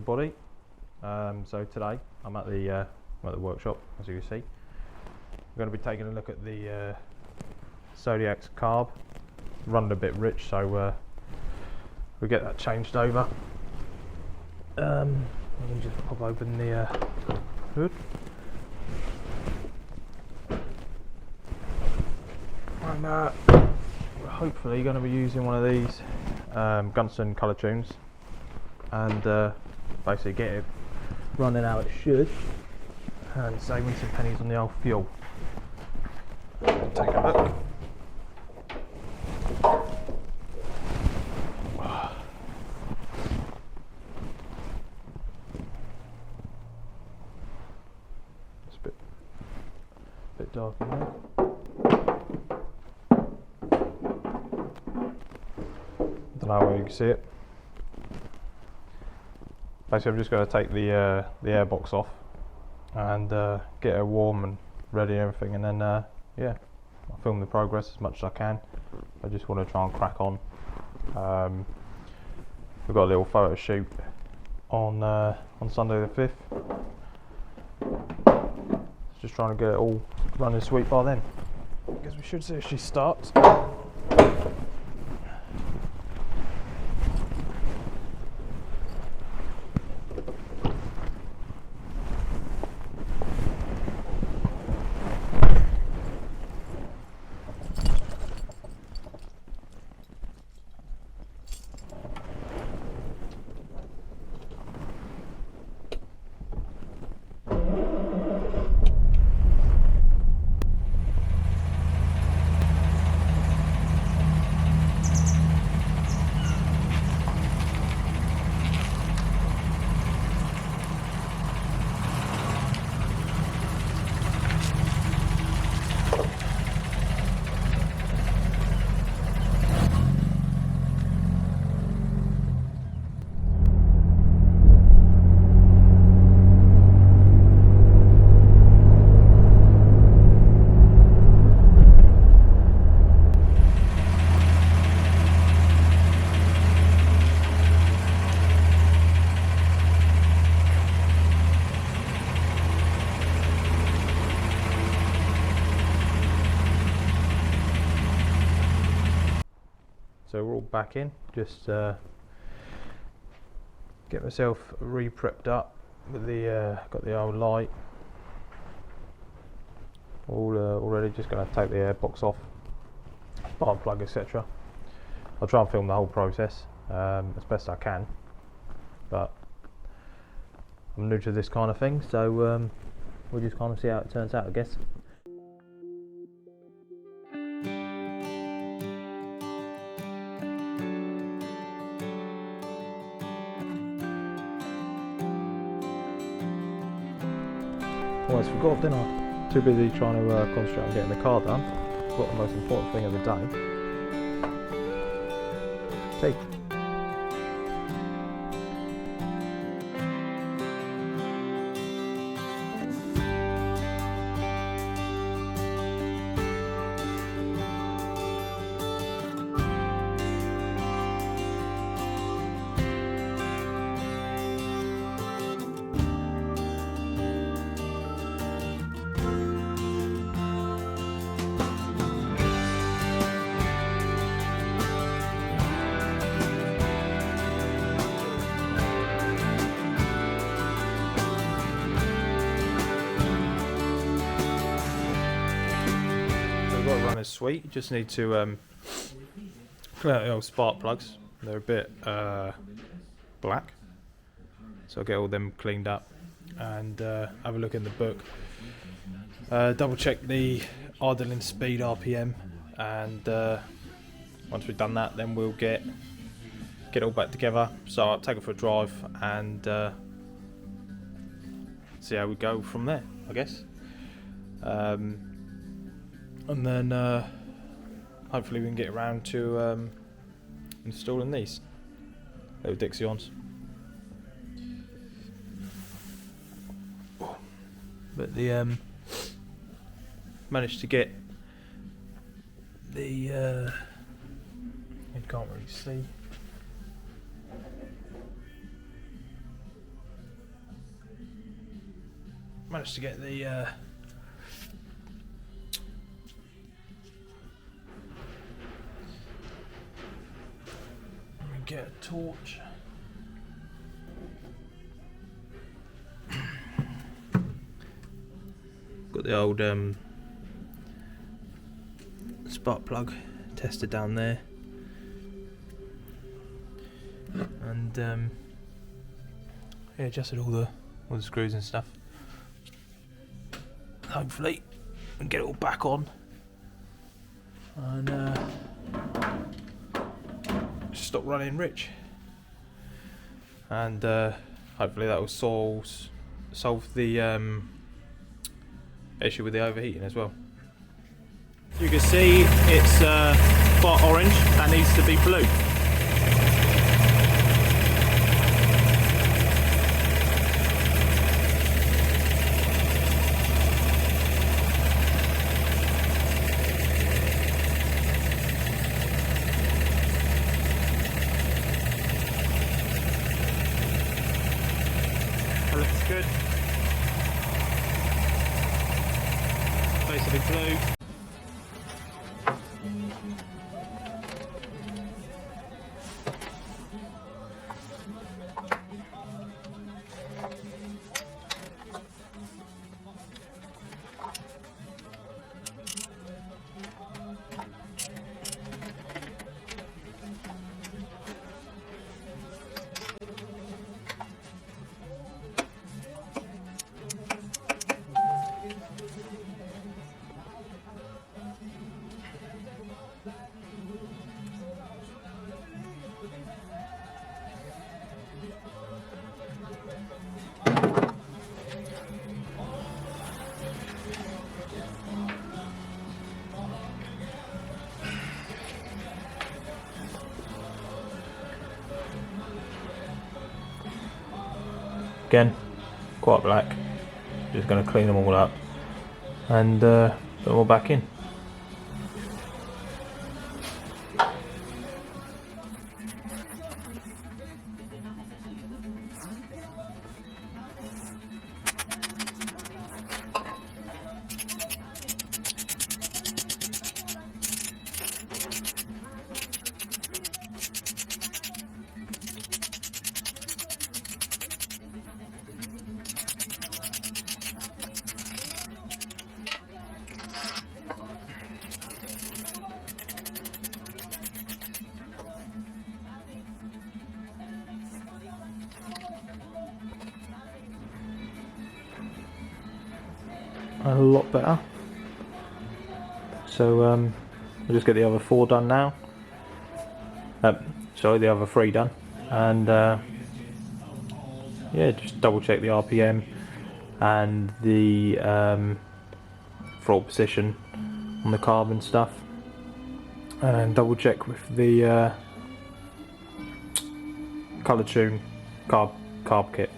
everybody. So today I'm at the workshop, as you can see. I'm going to be taking a look at the Zodiac's Carb. Running a bit rich, so we get that changed over. Let me just pop open the hood. And we're hopefully going to be using one of these Gunson Colour tunes and basically get it running how it should and saving some pennies on the old fuel. Take a look. It's a bit dark in there. Don't know where you can see it. Basically, I'm just going to take the airbox off and get it warm and ready and everything, and then yeah, I'll film the progress as much as I can. I just want to try and crack on. We've got a little photo shoot on Sunday the 5th. Just trying to get it all running sweet by then, because we should see if she starts. So we're all back in, just get myself re-prepped up with the, got the old light, all ready. Just going to take the airbox off, spark plug, etc. I'll try and film the whole process as best I can, but I'm new to this kind of thing, so we'll just kind of see how it turns out, I guess. Almost forgot, didn't I? Too busy trying to concentrate on getting the car done. Forgot the most important thing of the day. Tea. Running sweet. You just need to clean out the old spark plugs. They're a bit black, so I'll get all them cleaned up and have a look in the book. Double check the idling speed, RPM, and once we've done that, then we'll get it all back together. So I'll take it for a drive and see how we go from there, I guess. And then hopefully we can get around to installing these little Dixions. But the managed to get the you can't really see. managed to get the let me get a torch. Got the old spark plug tester down there, and yeah, adjusted all the screws and stuff. Hopefully, we can get it all back on, and just stop running rich, and hopefully that will solve the issue with the overheating as well. You can see it's quite orange, that needs to be blue. That looks good. Basically blue. Again, quite black. Just going to clean them all up and put them all back in. A lot better. So we'll just get the other 4 done now. Sorry, the other 3 done, and yeah, just double check the RPM and the throttle position on the carb and stuff, and double check with the colour tune carb kit.